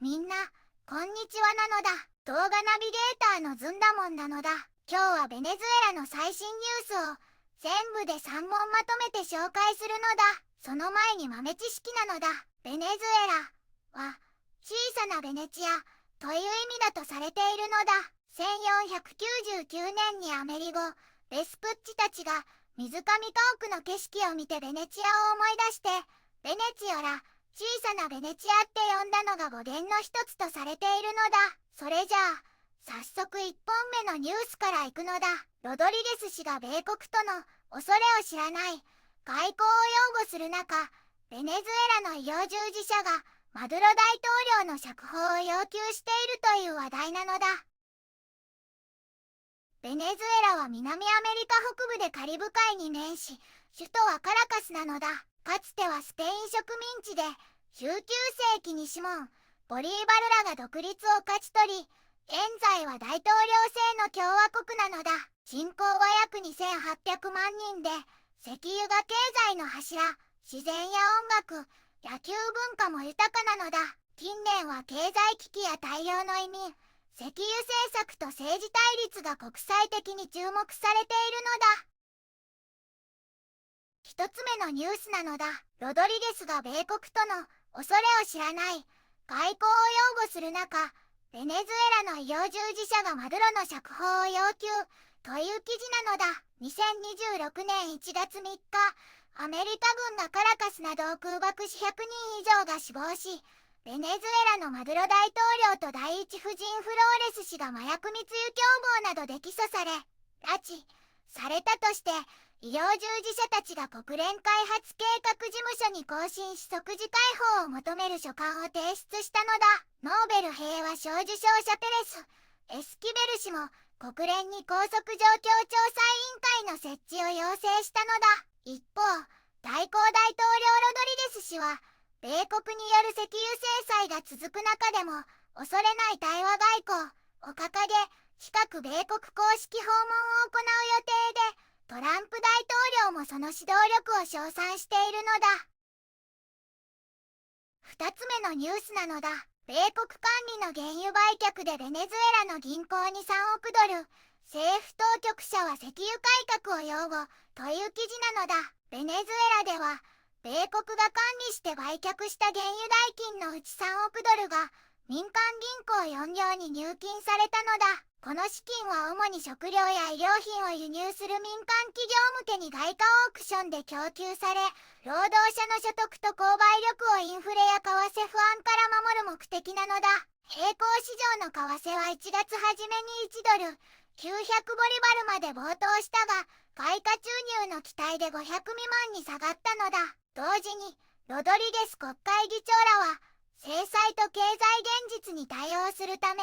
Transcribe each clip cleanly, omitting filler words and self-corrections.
みんな、こんにちはなのだ。動画ナビゲーターのずんだもんなのだ。今日はベネズエラの最新ニュースを全部で3問まとめて紹介するのだ。その前に豆知識なのだ。ベネズエラは小さなベネチアという意味だとされているのだ。1499年にアメリゴ・ベスプッチたちが水上家屋の景色を見てベネチアを思い出して、ベネチオラ、小さなベネチアって呼んだのが語源の一つとされているのだ。それじゃあ早速1本目のニュースから行くのだ。ロドリゲス氏が米国との恐れを知らない外交を擁護する中、ベネズエラの医療従事者がマドゥロ大統領の釈放を要求しているという話題なのだ。ベネズエラは南アメリカ北部でカリブ海に面し、首都はカラカスなのだ。かつてはスペイン植民地で、19世紀にシモン・ボリーバルらが独立を勝ち取り、現在は大統領制の共和国なのだ。人口は約2800万人で、石油が経済の柱、自然や音楽、野球文化も豊かなのだ。近年は経済危機や大量の移民、石油政策と政治対立が国際的に注目されているのだ。一つ目のニュースなのだ。ロドリゲスが米国との恐れを知らない外交を擁護する中、ベネズエラの医療従事者がマドゥロの釈放を要求という記事なのだ。2026年1月3日、アメリカ軍がカラカスなどを空爆し100人以上が死亡し、ベネズエラのマドゥロ大統領と第一夫人フローレス氏が麻薬密輸共謀などで起訴され、拉致されたとして、医療従事者たちが国連開発計画事務所に更新し即時解放を求める書簡を提出したのだ。ノーベル平和賞受賞者ペレス・エスキベル氏も国連に拘束状況調査委員会の設置を要請したのだ。一方、代行大統領ロドリゲス氏は、米国による石油制裁が続く中でも恐れない対話外交を掲げ、近く米国公式訪問を行う予定で、トランプ大統領もその指導力を称賛しているのだ。二つ目のニュースなのだ。米国管理の原油売却でベネズエラの銀行に3億ドル、政府当局者は石油改革を擁護という記事なのだ。ベネズエラでは、米国が管理して売却した原油代金のうち3億ドルが民間銀行4行に入金されたのだ。この資金は主に食料や医療品を輸入する民間企業向けに外貨オークションで供給され、労働者の所得と購買力をインフレや為替不安から守る目的なのだ。並行市場の為替は1月初めに1ドル900ボリバルまで暴騰したが、外貨注入の期待で500未満に下がったのだ。同時に、ロドリゲス国会議長らは、制裁と経済現実に対応するため、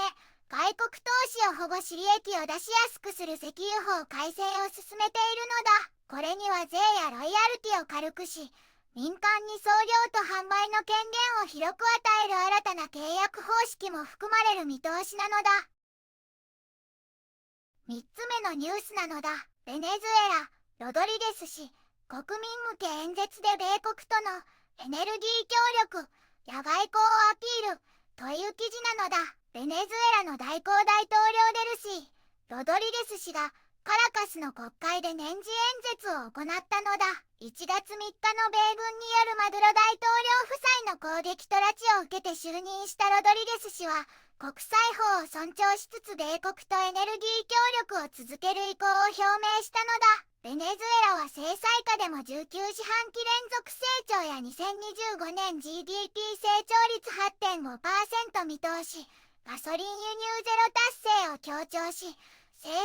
外国投資を保護し利益を出しやすくする石油法改正を進めているのだ。これには税やロイヤルティを軽くし、民間に送料と販売の権限を広く与える新たな契約方式も含まれる見通しなのだ。3つ目のニュースなのだ。ベネズエラ、ロドリゲス氏、国民向け演説で米国とのエネルギー協力や外交をアピールという記事なのだ。ベネズエラの代行大統領デルシー・ロドリゲス氏がカラカスの国会で年次演説を行ったのだ。1月3日の米軍によるマドゥロ大統領夫妻の攻撃と拉致を受けて就任したロドリゲス氏は、国際法を尊重しつつ米国とエネルギー協力を続ける意向を表明したのだ。ベネズエラは制裁下でも19四半期連続成長や2025年 GDP 成長率 8.5% 見通し、ガソリン輸入ゼロ達成を強調し、制裁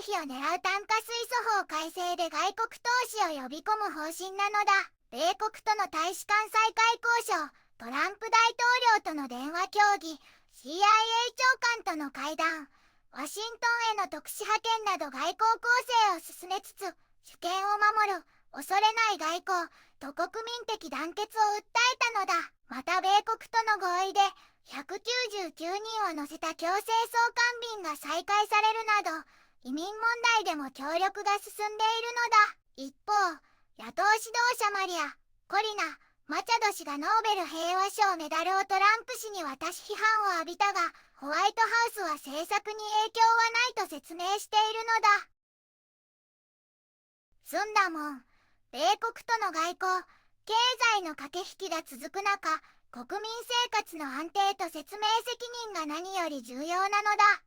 回避を狙う炭化水素法改正で外国投資を呼び込む方針なのだ。米国との大使館再開交渉、トランプ大統領との電話協議、CIA 長官との会談、ワシントンへの特使派遣など外交攻勢を進めつつ、主権を守る、恐れない外交と国民的団結を訴えたのだ。また米国との合意で、199人を乗せた強制送還便が再開されるなど、移民問題でも協力が進んでいるのだ。一方、野党指導者マリア・コリナ・マチャド氏がノーベル平和賞メダルをトランプ氏に渡し批判を浴びたが、ホワイトハウスは政策に影響はないと説明しているのだ。済んだもん。米国との外交、経済の駆け引きが続く中、国民生活の安定と説明責任が何より重要なのだ。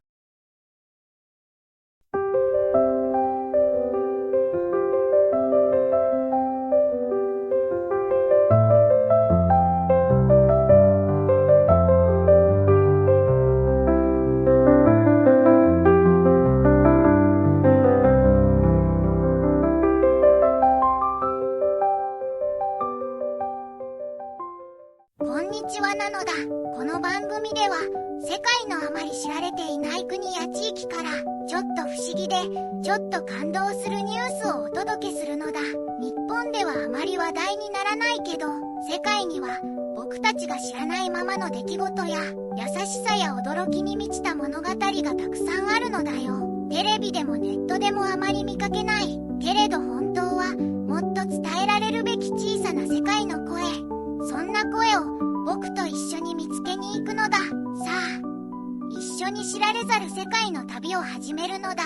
こんにちはなのだ。この番組では世界のあまり知られていない国や地域からちょっと不思議でちょっと感動するニュースをお届けするのだ。日本ではあまり話題にならないけど、世界には僕たちが知らないままの出来事や優しさや驚きに満ちた物語がたくさんあるのだよ。テレビでもネットでもあまり見かけない。けれど本当はもっと伝えられるべき小さな世界の声。そんな声を僕と一緒に見つけに行くのだ。さあ、一緒に知られざる世界の旅を始めるのだ。